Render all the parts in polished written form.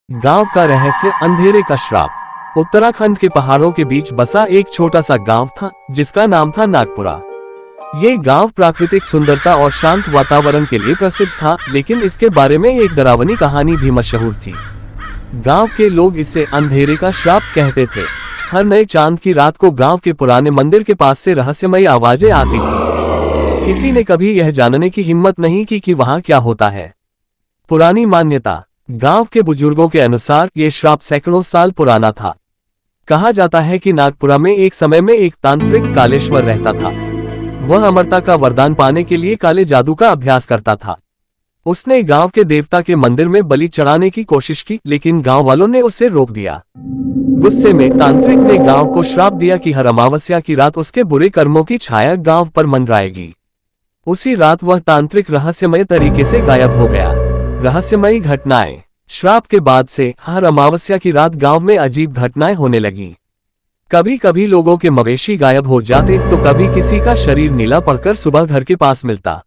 गांव का रहस्य, अंधेरे का श्राप। उत्तराखंड के पहाड़ों के बीच बसा एक छोटा सा गांव था जिसका नाम था नागपुरा। ये गांव प्राकृतिक सुंदरता और शांत वातावरण के लिए प्रसिद्ध था, लेकिन इसके बारे में एक डरावनी कहानी भी मशहूर थी। गांव के लोग इसे अंधेरे का श्राप कहते थे। हर नए चांद की रात को गांव के पुराने मंदिर के पास से रहस्यमयी आवाजें आती थी। किसी ने कभी यह जानने की हिम्मत नहीं की कि वहां क्या होता है। पुरानी मान्यता। गांव के बुजुर्गों के अनुसार ये श्राप सैकड़ों साल पुराना था। कहा जाता है कि नागपुरा में एक समय में एक तांत्रिक कालेश्वर रहता था। वह अमरता का वरदान पाने के लिए काले जादू का अभ्यास करता था। उसने गांव के देवता के मंदिर में बलि चढ़ाने की कोशिश की, लेकिन गांव वालों ने उसे रोक दिया। गुस्से में तांत्रिक ने गांव को श्राप दिया कि हर अमावस्या की रात उसके बुरे कर्मों की छाया गांव पर मंडराएगी। उसी रात वह तांत्रिक रहस्यमय तरीके से गायब हो गया। रहस्यमयी घटनाएं। श्राप के बाद से हर अमावस्या की रात गांव में अजीब घटनाएं होने लगी। कभी कभी लोगों के मवेशी गायब हो जाते तो कभी किसी का शरीर नीला पड़कर सुबह घर के पास मिलता।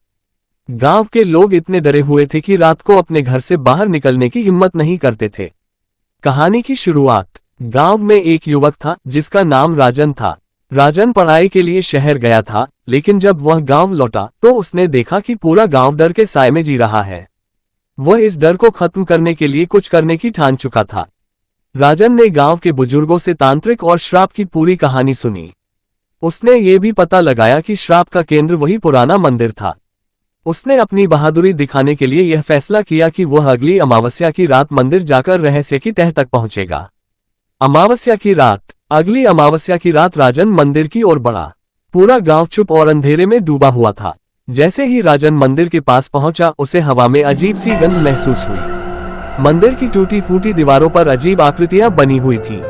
गांव के लोग इतने डरे हुए थे कि रात को अपने घर से बाहर निकलने की हिम्मत नहीं करते थे। कहानी की शुरुआत। गांव में एक युवक था जिसका नाम राजन था। राजन पढ़ाई के लिए शहर गया था, लेकिन जब वह गांव लौटा तो उसने देखा कि पूरा गांव डर के साए में जी रहा है। वह इस डर को खत्म करने के लिए कुछ करने की ठान चुका था। राजन ने गांव के बुजुर्गों से तांत्रिक और श्राप की पूरी कहानी सुनी। उसने ये भी पता लगाया कि श्राप का केंद्र वही पुराना मंदिर था। उसने अपनी बहादुरी दिखाने के लिए यह फैसला किया कि वह अगली अमावस्या की रात मंदिर जाकर रहस्य की तह तक पहुंचेगा। अमावस्या की रात। अगली अमावस्या की रात राजन मंदिर की ओर बढ़ा। पूरा गांव चुप और अंधेरे में डूबा हुआ था। जैसे ही राजन मंदिर के पास पहुंचा, उसे हवा में अजीब सी गंध महसूस हुई। मंदिर की टूटी फूटी दीवारों पर अजीब आकृतियां बनी हुई थी।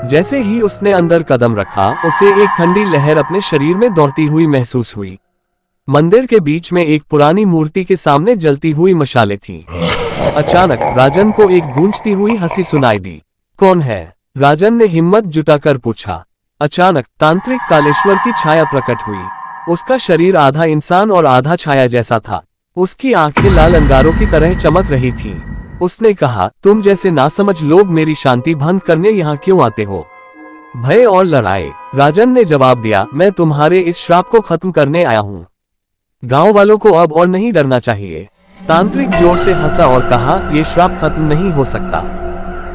जैसे ही उसने अंदर कदम रखा, उसे एक ठंडी लहर अपने शरीर में दौड़ती हुई महसूस हुई। मंदिर के बीच में एक पुरानी मूर्ति के सामने जलती हुई मशालें थीं। अचानक राजन को एक गूंजती हुई हंसी सुनाई दी। कौन है? राजन ने हिम्मत जुटाकर पूछा। अचानक तांत्रिक कालेश्वर की छाया प्रकट हुई। उसका शरीर आधा इंसान और आधा छाया जैसा था। उसकी आंखें लाल अंगारों की तरह चमक रही थीं। उसने कहा, तुम जैसे नासमझ लोग मेरी शांति भंग करने यहाँ क्यों आते हो? भय और लड़ाई। राजन ने जवाब दिया, मैं तुम्हारे इस श्राप को खत्म करने आया हूँ। गांव वालों को अब और नहीं डरना चाहिए। तांत्रिक जोर से हंसा और कहा, ये श्राप खत्म नहीं हो सकता।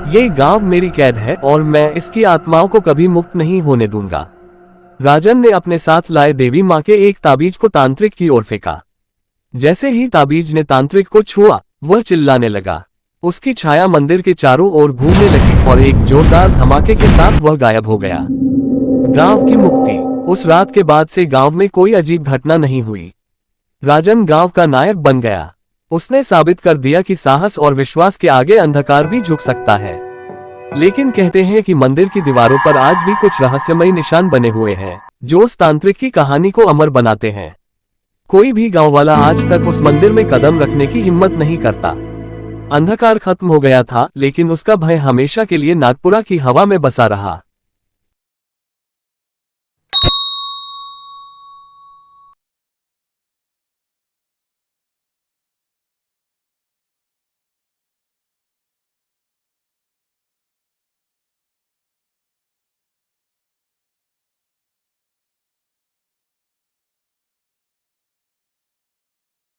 ये गांव मेरी कैद है और मैं इसकी आत्माओं को कभी मुक्त नहीं होने दूंगा। राजन ने अपने साथ लाए देवी मां के एक ताबीज को तांत्रिक की ओर फेंका। जैसे ही ताबीज ने तांत्रिक को छुआ, वह चिल्लाने लगा। उसकी छाया मंदिर के चारों ओर घूमने लगी और एक जोरदार धमाके के साथ वह गायब हो गया। गांव की मुक्ति। उस रात के बाद से गांव में कोई अजीब घटना नहीं हुई। राजन गांव का नायक बन गया। उसने साबित कर दिया कि साहस और विश्वास के आगे अंधकार भी झुक सकता है। लेकिन कहते हैं कि मंदिर की दीवारों पर आज भी कुछ रहस्यमयी निशान बने हुए हैं, जो उस तांत्रिक की कहानी को अमर बनाते हैं। कोई भी गांव वाला आज तक उस मंदिर में कदम रखने की हिम्मत नहीं करता। अंधकार खत्म हो गया था, लेकिन उसका भय हमेशा के लिए नागपुरा की हवा में बसा रहा।